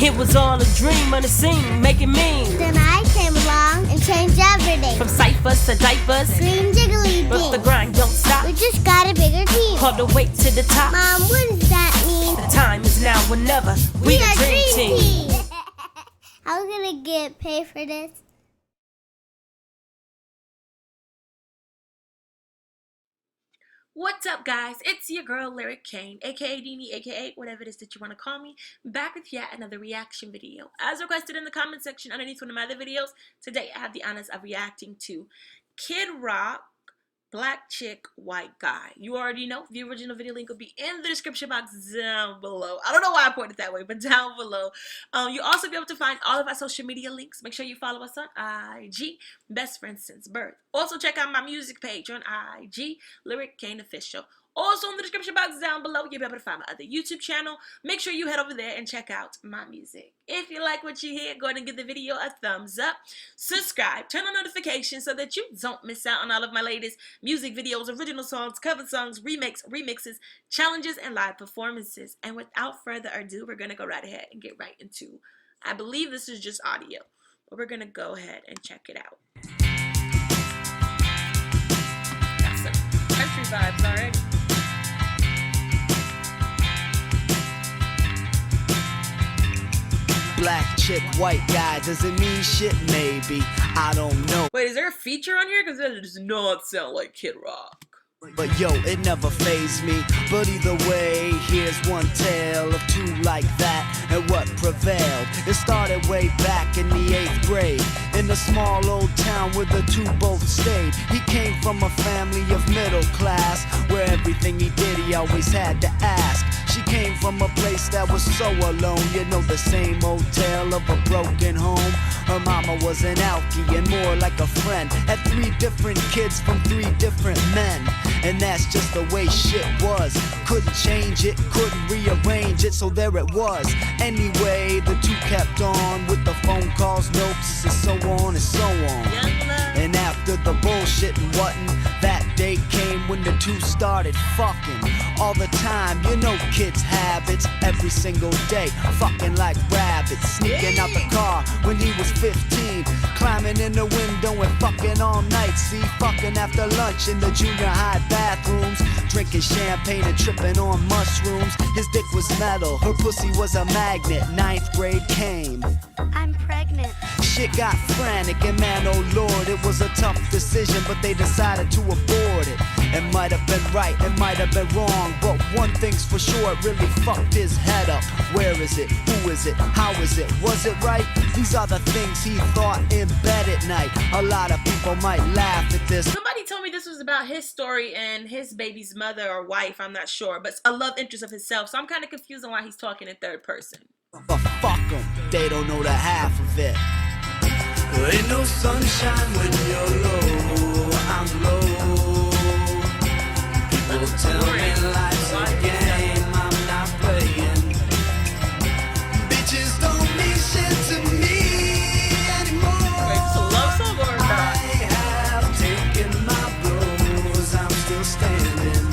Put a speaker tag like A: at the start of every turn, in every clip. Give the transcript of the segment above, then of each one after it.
A: It was all a dream on the scene, making mean.
B: Then I came along and changed everything.
A: From ciphers to diapers,
B: Green jiggly
A: but the
B: bean.
A: grind don't stop.
B: We just got a bigger team.
A: All the way to the top.
B: Mom, what does that mean?
A: The time is now or never. We the
B: are
A: dream team.
B: How are we gonna get paid for this?
C: What's up, guys? It's your girl Lyric Kane, aka Deanie, aka whatever it is that you want to call me, back with yet another reaction video. As requested in the comment section underneath one of my other videos, today I have the honors of reacting to Kid Rock, Black Chick, White Guy. You already know, the original video link will be in the description box down below. I don't know why I pointed that way, but down below. You'll also be able to find all of our social media links. Make sure you follow us on IG, Best Friends Since Birth. Also check out my music page on IG, Lyric Kane Official. Also in the description box down below, you'll be able to find my other YouTube channel. Make sure you head over there and check out my music. If you like what you hear, go ahead and give the video a thumbs up. Subscribe, turn on notifications so that you don't miss out on all of my latest music videos, original songs, cover songs, remixes, challenges, and live performances. And without further ado, we're going to go right ahead and get right into, I believe this is just audio, but we're going to go ahead and check it out. Got some country vibes already.
D: Black chick, white guy, does it mean shit? Maybe, I don't know.
C: Wait, is there a feature on here? Because that does not sound like Kid Rock.
D: But yo, it never fazed me. But either way, here's one tale of two like that, and what prevailed. It started way back in the 8th grade, in a small old town where the two both stayed. He came from a family of middle class, where everything he did he always had to ask. She came from a place that was so alone, you know, the same old tale of a broken home. Her mama was an alkie and more like a friend. Had 3 different kids from 3 different men, and that's just the way shit was. Couldn't change it, couldn't rearrange it, so there it was. Anyway, the two kept on with the phone calls, notes, and so on and so on. And after the bullshit and whatnot, that day came when the two started fucking all the time. You know kids' habits, every single day, fucking like rabbits. Sneaking out the car when he was 15, climbing in the window and fucking all night. See, fucking after lunch in the junior high bathrooms, drinking champagne and tripping on mushrooms. His dick was metal, her pussy was a magnet. 9th grade came.
B: I'm pregnant.
D: Shit got frantic, and man, oh lord, it was a tough decision, but they decided to abort it. It might have been right, it might have been wrong, but one thing's for sure, it really fucked his head up. Where is it? Who is it? How is it? Was it right? These are the things he thought in bed at night. A lot of people might laugh at this.
C: Somebody told me this was about his story and his baby's mother or wife, I'm not sure, but a love interest of himself, so I'm kind of confused on why he's talking in third person.
D: But fuck them, they don't know the half of it. There ain't no sunshine when you're low, I'm low. People tell me life's a game, I'm not playing. Bitches don't mean shit to me anymore.
C: Wait, it's a love song or not?
D: I have taken my blows, I'm still standing.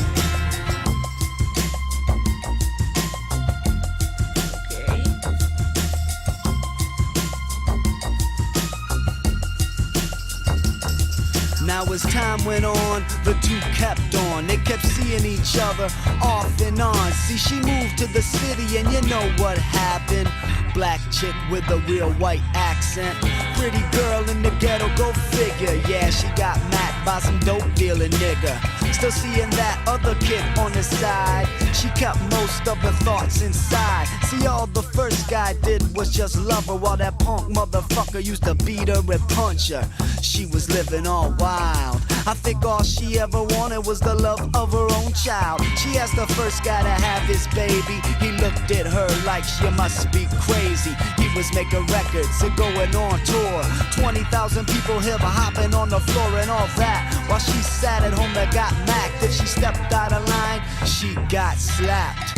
D: Now as time went on, the two kept on. They kept seeing each other off and on. See, she moved to the city and you know what happened. Black chick with a real white accent. Pretty girl in the ghetto, go figure. Yeah, she got macked by some dope dealing nigga. Still seeing that other kid on the side. She kept most of her thoughts inside. See, all the first guy did was just love her, while that punk motherfucker used to beat her and punch her. She was living all wild. I think all she ever wanted was the love of her own child. She asked the first guy to have his baby. He looked at her like she must be crazy. He was making records and going on tour. 20,000 people hip hopping on the floor and all that, while she sat at home and got macked. If she stepped out of line, she got slapped.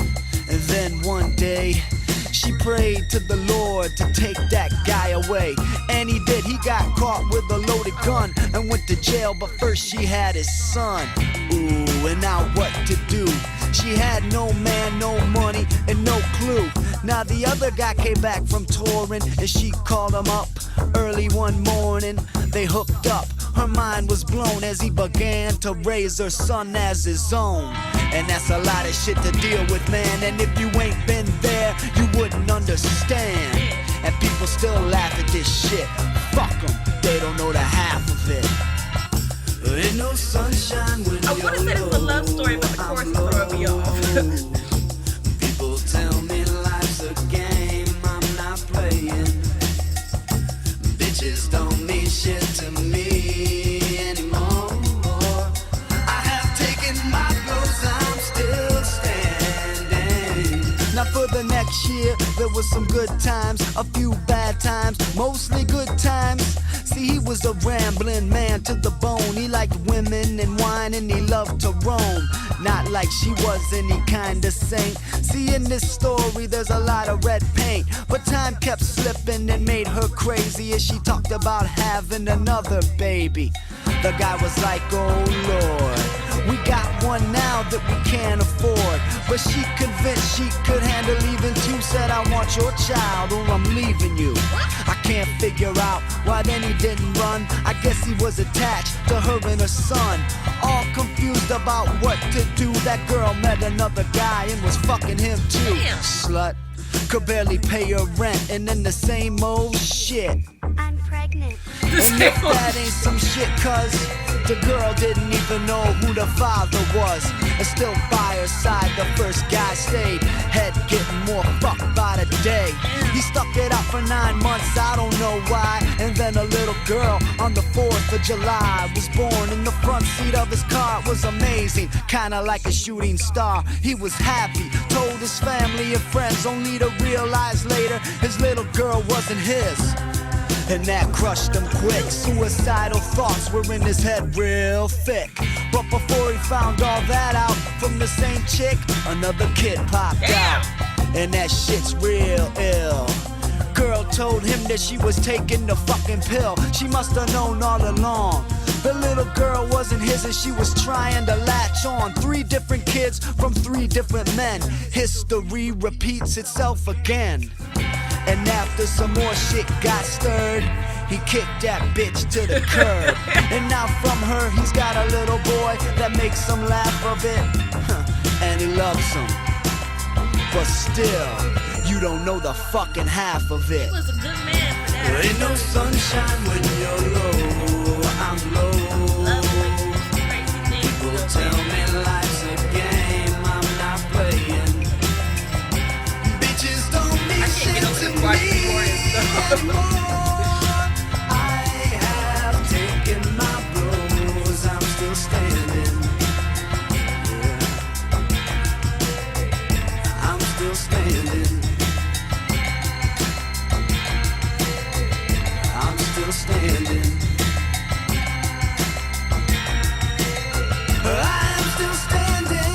D: And then one day, she prayed to the Lord to take that guy away. And he did. He got caught with a loaded gun and went to jail, but first she had his son. Ooh, and now what to do? She had no man, no money, and no clue. Now the other guy came back from touring, and she called him up early one morning. They hooked up. Her mind was blown as he began to raise her son as his own. And that's a lot of shit to deal with, man. And if you ain't been there, you wouldn't understand. And people still laugh at this shit. Fuck them, they don't know the half of it. Ain't no sunshine when
C: I would have said it's a love story, but the chorus is throwing me off.
D: People tell me life's a game I'm not playing. Bitches don't mean shit to me anymore. I have taken my blows, I'm still standing. Now for the next year, there was some good times, a few bad times, mostly good times. See, he was a rambling man to the bone. He liked women and wine and he loved to roam. Not like she was any kind of saint. See, in this story there's a lot of red paint, but time kept slipping and made her crazy as she talked about having another baby. The guy was like, oh Lord, we got one now that we can't afford. But she convinced she could handle leaving too. Said, I want your child or I'm leaving you. I can't figure out why then he didn't run. I guess he was attached to her and her son. All confused about what to do. That girl met another guy and was fucking him too.
C: Damn.
D: Slut, could barely pay her rent and then the same old shit.
B: I'm pregnant.
D: And if that ain't some shit, cuz the girl didn't even know who the father was. And still by her side the first guy stayed. Head getting more fucked by the day. He stuck it out for 9 months, I don't know why. And then a little girl on the 4th of July was born in the front seat of his car. It was amazing, kinda like a shooting star. He was happy, told his family and friends, only to realize later his little girl wasn't his. And that crushed him quick. Suicidal thoughts were in his head real thick. But before he found all that out from the same chick, another kid popped out. And that shit's real ill. Girl told him that she was taking the fucking pill. She must have known all along. The little girl wasn't his and she was trying to latch on. 3 different kids from 3 different men. History repeats itself again. And after some more shit got stirred, he kicked that bitch to the curb. And now from her he's got a little boy that makes him laugh a bit. And he loves him. But still, you don't know the fucking half of it.
C: He was a good man for that.
D: There ain't no sunshine when you're low, I'm low.
C: Love like crazy things.
D: People tell me life's a game I'm not playing. Bitches don't mean shit to me anymore. I have taken my blows, I'm still standing. Yeah. I'm still standing. I'm still standing. I'm still standing.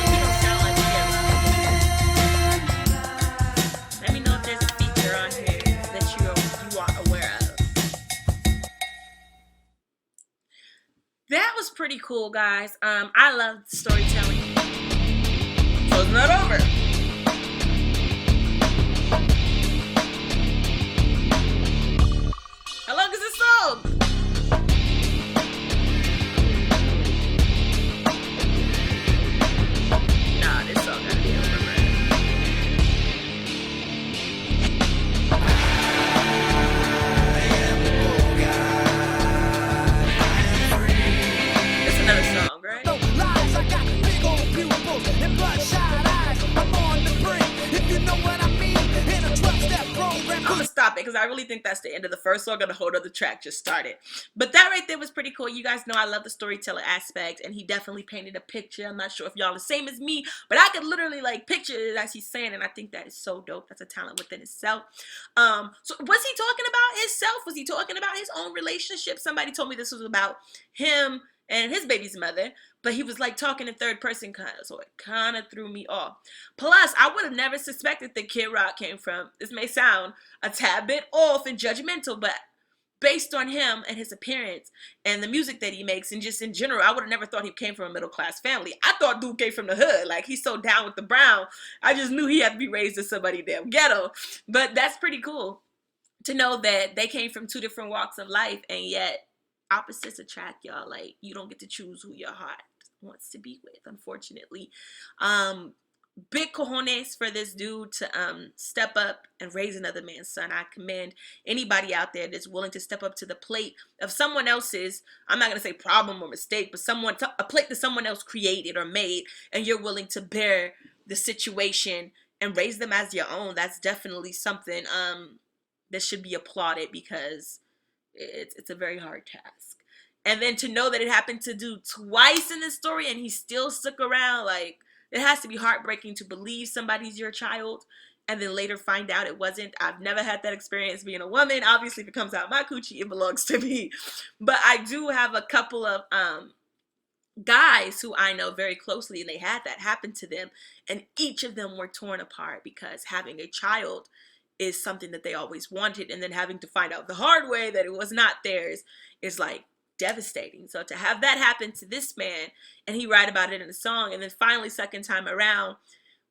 C: We don't sound like together. Let me know if there's a feature on here that you are aware of. That was pretty cool, guys. I love storytelling. So it's not over. How long is this song? Nah, this song gotta be over, man. It's another song, right?
D: No lies, I got big old pupils and bloodshot eyes. I'm on the brink, if you know what I mean. In a 12-step program.
C: I'm gonna stop it because I really think that's the end of the first song and a whole other track just started. But that right there was pretty cool. You guys know I love the storyteller aspect, and he definitely painted a picture. I'm not sure if y'all the same as me, but I could literally like picture it as he's saying, and I think that is so dope. That's a talent within itself. So was he talking about himself? Was he talking about his own relationship? Somebody told me this was about him and his baby's mother, but he was like talking in third person kind of, so it kind of threw me off. Plus, I would have never suspected that Kid Rock came from, this may sound a tad bit off and judgmental, but based on him and his appearance and the music that he makes, and just in general, I would have never thought he came from a middle class family. I thought dude came from the hood. Like, he's so down with the brown. I just knew he had to be raised in somebody damn ghetto. But that's pretty cool to know that they came from two different walks of life, and yet opposites attract, y'all. Like, you don't get to choose who your heart wants to be with, unfortunately. Big cojones for this dude to step up and raise another man's son. I commend anybody out there that's willing to step up to the plate of someone else's, I'm not going to say problem or mistake, but a plate that someone else created or made, and you're willing to bear the situation and raise them as your own. That's definitely something that should be applauded, because it's a very hard task. And then to know that it happened to dude twice in this story and he still stuck around, like, it has to be heartbreaking to believe somebody's your child and then later find out it wasn't. I've never had that experience being a woman. Obviously, if it comes out my coochie, it belongs to me. But I do have a couple of guys who I know very closely, and they had that happen to them, and each of them were torn apart because having a child is something that they always wanted, and then having to find out the hard way that it was not theirs is like devastating. So to have that happen to this man, and he write about it in a song, and then finally second time around,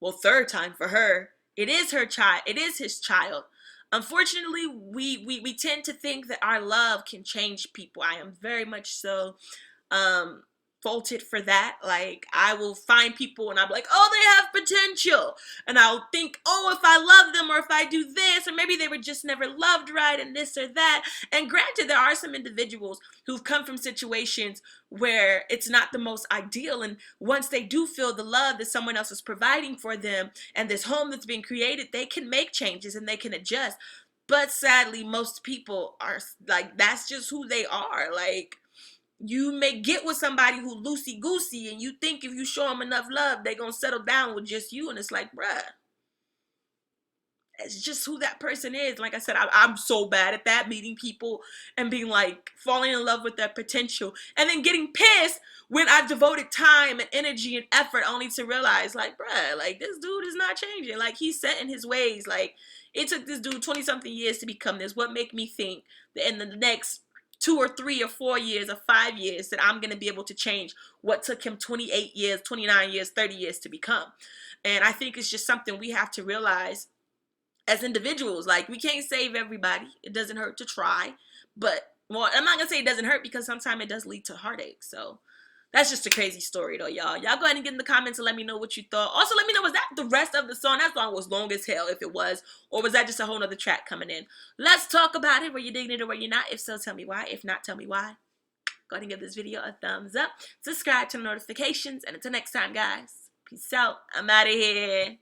C: well, third time for her, it is her child, it is his child. Unfortunately, we tend to think that our love can change people. I am very much so faulted for that. Like, I will find people and I'll be like, oh, they have potential, and I'll think, oh, if I love them, or if I do this, or maybe they were just never loved right, and this or that. And granted, there are some individuals who've come from situations where it's not the most ideal, and once they do feel the love that someone else is providing for them and this home that's being created, they can make changes and they can adjust. But sadly, most people are like, that's just who they are. Like, you may get with somebody who loosey-goosey, and you think if you show them enough love, they're going to settle down with just you. And it's like, bruh, it's just who that person is. Like I said, I'm so bad at that, meeting people and being like, falling in love with their potential, and then getting pissed when I've devoted time and energy and effort only to realize, like, bruh, like, this dude is not changing. Like, he's set in his ways. Like, it took this dude 20-something years to become this. What make me think that in the next 2 or 3 or 4 years or 5 years that I'm going to be able to change what took him 28 years, 29 years, 30 years to become? And I think it's just something we have to realize as individuals. Like, we can't save everybody. It doesn't hurt to try. But, well, I'm not going to say it doesn't hurt, because sometimes it does lead to heartache. So that's just a crazy story, though, y'all. Y'all go ahead and get in the comments and let me know what you thought. Also, let me know, was that the rest of the song? That song was long as hell, if it was. Or was that just a whole nother track coming in? Let's talk about it. Were you digging it or were you not? If so, tell me why. If not, tell me why. Go ahead and give this video a thumbs up. Subscribe to the notifications. And until next time, guys. Peace out. I'm out of here.